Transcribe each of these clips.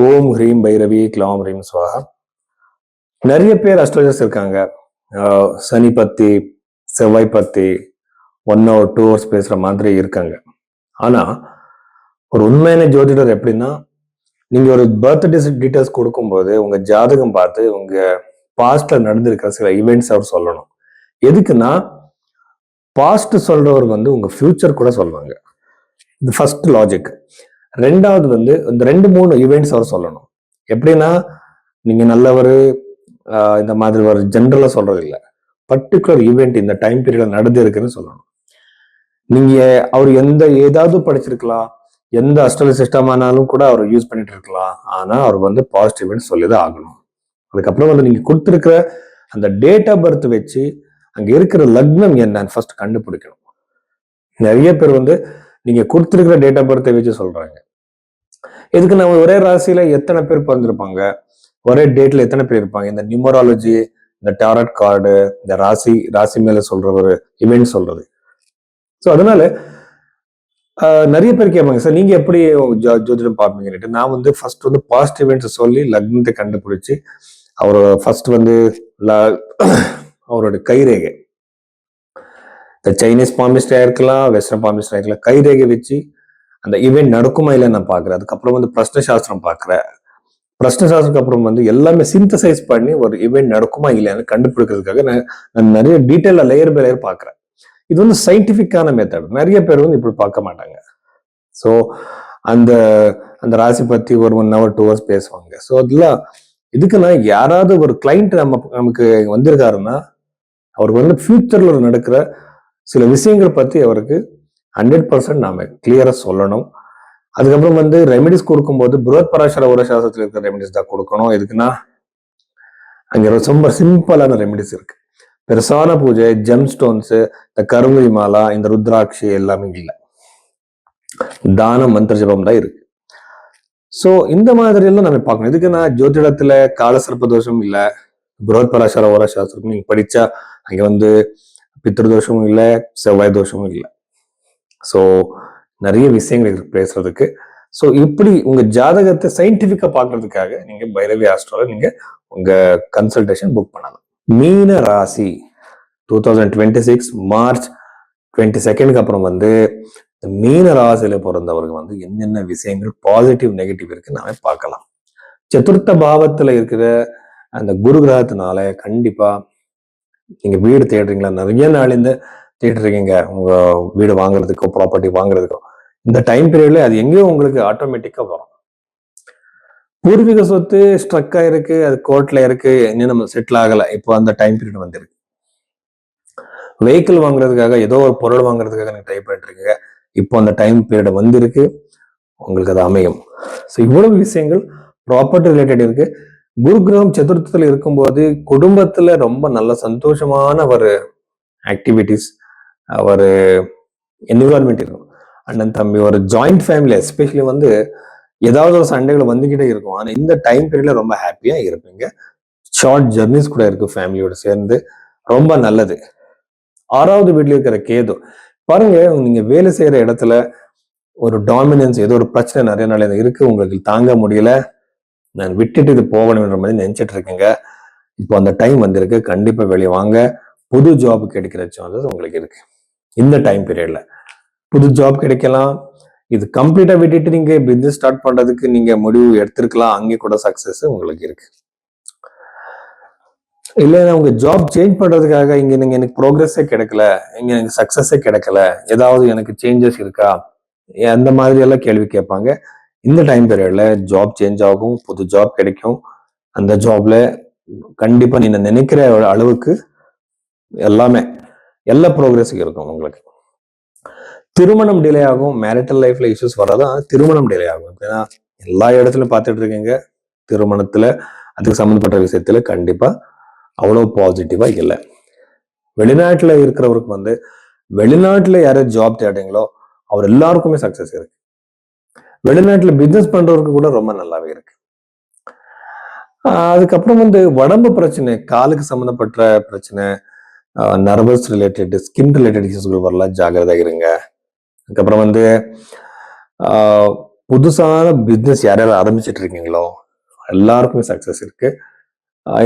ஓம் ஹ்ரீம் பைரவி க்ளாம் ஹ்ரீம் ஸ்வாஹா. நிறைய பேர் அஸ்ட்ராலஜர்ஸ் இருக்காங்க. சனி பத்தி, செவ்வாய் பத்தி 1 or 2 hours பேசுற மாதிரி இருக்காங்க. ஆனா ஒரு உண்மையான ஜோதிடர் எப்படின்னா, நீங்க ஒரு பர்த் டீட்டெயில்ஸ் கொடுக்கும்போது உங்க ஜாதகம் பார்த்து உங்க பாஸ்ட்ல நடந்திருக்கிற சில ஈவெண்ட்ஸ் அவர் சொல்லணும். எதுக்குன்னா, பாஸ்ட் சொல்றவர் உங்க ஃபியூச்சர் கூட சொல்லுவாங்க. இது ஃபர்ஸ்ட் லாஜிக். ரெண்டாவது இந்த 2-3 ஈவெண்ட்ஸ் அவர் சொல்லணும். எப்படின்னா, நீங்க நல்லவர் இந்த மாதிரி ஒரு ஜென்ரலா சொல்றது இல்லை. பர்டிகுலர் ஈவெண்ட் இந்த டைம் பீரியட்ல நடந்து இருக்குன்னு சொல்லணும். நீங்க அவர் ஏதாவது படிச்சிருக்கலாம், எந்த அஸ்ட்ராலஜி சிஸ்டம் ஆனாலும் கூட அவர் யூஸ் பண்ணிட்டு இருக்கலாம். ஆனா அவர் பாசிட்டிவ் ஈவெண்ட் சொல்லிதான் ஆகணும். அதுக்கப்புறம் நீங்க கொடுத்திருக்கிற அந்த டேட் ஆஃப் பர்த் வச்சு அங்க இருக்கிற லக்னம் என்னன்னு ஃபர்ஸ்ட் கண்டுபிடிக்கணும். நிறைய பேர் நீங்க கொடுத்திருக்கிற டேட் ஆஃப் பர்த்தை வச்சு சொல்றாங்க. இதுக்கு நம்ம ஒரே ராசியில எத்தனை பேர் பிறந்திருப்பாங்க, ஒரே டேட்ல எத்தனை பேர் இருப்பாங்க, இந்த நியூமராலஜி, இந்த டாரட் கார்டு, இந்த ராசி மேல சொல்ற ஒரு இவெண்ட் சொல்றது. ஸோ அதனால நிறைய பேர் கேட்பாங்க, சார் நீங்க எப்படி ஜோதிடம் பார்ப்பீங்கன்னு. நான் ஃபர்ஸ்ட் பாசிட்டிவ் இவெண்ட்ஸ் சொல்லி லக்னத்தை கண்டுபிடிச்சு அவர் ஃபர்ஸ்ட் அவரோட கைரேகை, இந்த சைனீஸ் பாமிஸ்டா இருக்கலாம், வெஸ்டர்ன் பாமிஸ்டா இருக்கலாம், கைரேகை வச்சு அந்த ஈவெண்ட் நடக்குமா இல்லைன்னு நான் பாக்குறேன். அதுக்கப்புறம் பிரஷ்ன சாஸ்திரம் பாக்குறேன். பிரஷ்ன சாஸ்திரத்துக்கு அப்புறம் எல்லாமே சிந்தசைஸ் பண்ணி ஒரு ஈவெண்ட் நடக்குமா இல்லையான்னு கண்டுபிடிக்கிறதுக்காக நான் நிறைய டீட்டெயில லேயர் பை லேயர் பாக்குறேன். இது சயின்டிபிக்கான மெத்தட். நிறைய பேர் இப்படி பார்க்க மாட்டாங்க. ஸோ அந்த அந்த ராசி பத்தி ஒரு 1 hour 2 hours பேசுவாங்க. ஸோ அதெல்லாம் இதுக்குன்னா யாராவது ஒரு கிளைண்ட் நமக்கு வந்திருக்காருன்னா அவருக்கு ஃபியூச்சர்ல நடக்கிற சில விஷயங்கள் பத்தி அவருக்கு 100% நாம கிளியரா சொல்லணும். அதுக்கப்புறம் ரெமெடிஸ் கொடுக்கும்போது புரோத் பராசர ஒரு சாஸ்திரத்தில் இருக்கிற ரெமெடிஸ் தான் கொடுக்கணும். எதுக்குன்னா அங்க ரொம்ப சிம்பிளான ரெமெடிஸ் இருக்கு. பெருசான பூஜை, ஜெம் ஸ்டோன்ஸ், இந்த கருங்குழி மாலா, இந்த ருத்ராட்சி எல்லாமே இல்லை. தானம், மந்திர ஜபம் தான் இருக்கு. சோ இந்த மாதிரி எல்லாம் நம்ம பார்க்கணும். இதுக்குன்னா ஜோதிடத்துல காலசர்ப்ப தோஷம் இல்ல, புரோத் பராசர ஓர சாஸ்திரம் நீங்க படிச்சா அங்க பித்ருதோஷமும் இல்லை, செவ்வாய் தோஷமும் இல்லை. ஸோ நிறைய விஷயங்கள் இருக்கு பேசுறதுக்கு. ஸோ இப்படி உங்க ஜாதகத்தை சயின்டிபிக்கா பாக்குறதுக்காக நீங்க பைரவி ஆஸ்ட்ரோல நீங்க உங்க கன்சல்டேஷன் புக் பண்ணலாம். மீன ராசி 2026 மார்ச் 22 அப்புறம் மீன ராசியில பிறந்தவர்கள் என்னென்ன விஷயங்கள் பாசிட்டிவ் நெகட்டிவ் இருக்கு நாம பார்க்கலாம். சதுர்த்த பாவத்துல இருக்கிற அந்த குரு கிரகத்தினால கண்டிப்பா நீங்க வீடு தேடுறீங்களா, நிறைய நாள் இந்த தேடிருக்கீங்க உங்க வீடு வாங்குறதுக்கோ ப்ராப்பர்ட்டி வாங்குறதுக்கோ, இந்த டைம் பீரியட்ல அது எங்கேயோ உங்களுக்கு ஆட்டோமேட்டிக்கா வரும். பூர்வீக சொத்து ஸ்ட்ரக் ஆயிருக்கு, அது கோர்ட்ல இருக்கு, இன்னும் நம்ம செட்டில் ஆகல, இப்போ அந்த டைம் பீரியட் வந்திருக்கு. வெஹிக்கிள் வாங்குறதுக்காக ஏதோ ஒரு பொருள் வாங்குறதுக்காக நீங்க ட்ரை பண்ணிட்டு இருக்கீங்க, இப்போ அந்த டைம் பீரியட் வந்திருக்கு, உங்களுக்கு அது அமையும். ஸோ இவ்வளவு விஷயங்கள் ப்ராப்பர்ட்டி ரிலேட்டட் இருக்கு. குரு கிரகம் சதுர்த்தத்துல இருக்கும்போது குடும்பத்துல ரொம்ப நல்ல சந்தோஷமான ஒரு ஆக்டிவிட்டிஸ், ஒரு என்விரான்மெண்ட் இருக்கும். அண்ணன் தம்பி ஒரு ஜாயிண்ட் ஃபேமிலி, எஸ்பெஷலி ஏதாவது ஒரு சண்டைகள் வந்துகிட்டே இருக்கும். ஆனா இந்த டைம் பீரியட்ல ரொம்ப ஹாப்பியா இருப்பீங்க. ஷார்ட் ஜெர்னிஸ் கூட இருக்கு ஃபேமிலியோட சேர்ந்து, ரொம்ப நல்லது. 6வது வீட்டுல இருக்கிற கேது பாருங்க, நீங்க வேலை செய்யற இடத்துல ஒரு டாமினன்ஸ், ஏதோ ஒரு பிரச்சனை நிறைய நாள் இருக்கு, உங்களுக்கு தாங்க முடியல, நான் விட்டுட்டு இது போகணுன்ற மாதிரி நினைச்சிட்டு இருக்கேங்க. இப்போ அந்த டைம் வந்திருக்கு, கண்டிப்பா வெளியே வாங்க. புது ஜாப் கிடைக்கிற சான்சஸ் உங்களுக்கு இருக்கு. இந்த டைம் பீரியட்ல புது ஜாப் கிடைக்கலாம். இது கம்ப்ளீட்டா விட்டுட்டு நீங்க பிசினஸ் ஸ்டார்ட் பண்றதுக்கு நீங்க முடிவு எடுத்திருக்கலாம், அங்கே கூட சக்சஸ் உங்களுக்கு இருக்கு. இல்ல உங்க ஜாப் சேஞ்ச் பண்றதுக்காக இங்க நீங்க எனக்கு ப்ரோக்ரஸே கிடைக்கல, இங்க எனக்கு சக்சஸே கிடைக்கல, ஏதாவது எனக்கு சேஞ்சஸ் இருக்கா, அந்த மாதிரி எல்லாம் கேள்வி கேட்பாங்க. இந்த டைம் பீரியட்ல ஜாப் சேஞ்ச் ஆகும், புது ஜாப் கிடைக்கும். அந்த ஜாப்ல கண்டிப்பா நீங்க நினைக்கிற அளவுக்கு எல்லாமே எல்லா ப்ரோக்ரஸும் இருக்கும் உங்களுக்கு. திருமணம் டிலே ஆகும், மேரிட்டல் லைஃப்ல இஷ்யூஸ் வராதான் திருமணம் டிலே ஆகும். ஏன்னா எல்லா இடத்துலயும் பார்த்துட்டு இருக்கீங்க, திருமணத்துல அதுக்கு சம்மந்தப்பட்ட விஷயத்துல கண்டிப்பா அவ்வளவு பாசிட்டிவா இல்லை. வெளிநாட்டுல இருக்கிறவருக்கு வெளிநாட்டுல யாராவது ஜாப் தேடுறீங்களோ அவர் எல்லாருக்குமே சக்சஸ் இருக்கு. வெளிநாட்டுல பிசினஸ் பண்றவருக்கு கூட ரொம்ப நல்லாவே இருக்கு. அதுக்கப்புறம் உடம்பு பிரச்சனை, காலுக்கு சம்மந்தப்பட்ட பிரச்சனை, நர்வஸ் ரிலேட்டட், ஸ்கின் ரிலேட்டட் இஷ்யூஸ்கள் வரலாம், ஜாகிரதையா இருங்க. அதுக்கப்புறம் புதுசான பிசினஸ் யார் யார் ஆரம்பிச்சிட்டு இருக்கீங்களோ எல்லாருக்குமே சக்சஸ் இருக்கு.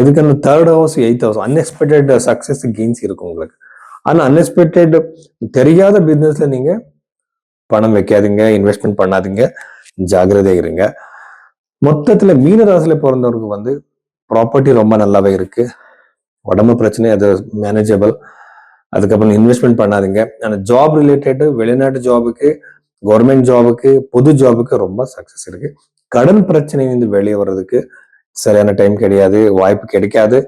இதுக்கு அந்த 3rd house 8th house unexpected success gains இருக்கும் உங்களுக்கு. ஆனா அன்எக்ஸ்பெக்டட் தெரியாத பிசினஸ்ல நீங்க பணம் வைக்காதீங்க, இன்வெஸ்ட்மெண்ட் பண்ணாதீங்க, ஜாகிரதை இருங்க. மொத்தத்துல மீன ராசியில பிறந்தவருக்கு ப்ராப்பர்ட்டி ரொம்ப நல்லாவே இருக்கு. உடம்பு பிரச்சனை அது மேனேஜபிள். அதுக்கப்புறம் இன்வெஸ்ட்மெண்ட் பண்ணாதீங்க. ஆனா ஜாப் ரிலேட்டட் வெளிநாட்டு ஜாபுக்கு, கவர்மெண்ட் ஜாபுக்கு, பொது ஜாபுக்கு ரொம்ப சக்சஸ் இருக்கு. கடன் பிரச்சனையிலிருந்து வெளியே வர்றதுக்கு சரியான டைம் கிடையாது, வாய்ப்பு கிடைக்காது.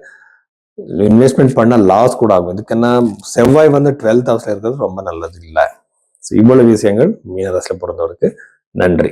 இன்வெஸ்ட்மெண்ட் பண்ண லாஸ் கூட ஆகும். இதுக்குன்னா செவ்வாய் 12th ஹவுஸ்ல இருக்கிறது ரொம்ப நல்லது இல்லை. இவ்வளவு விஷயங்கள் மீனராசியில பிறந்தவருக்கு. நன்றி.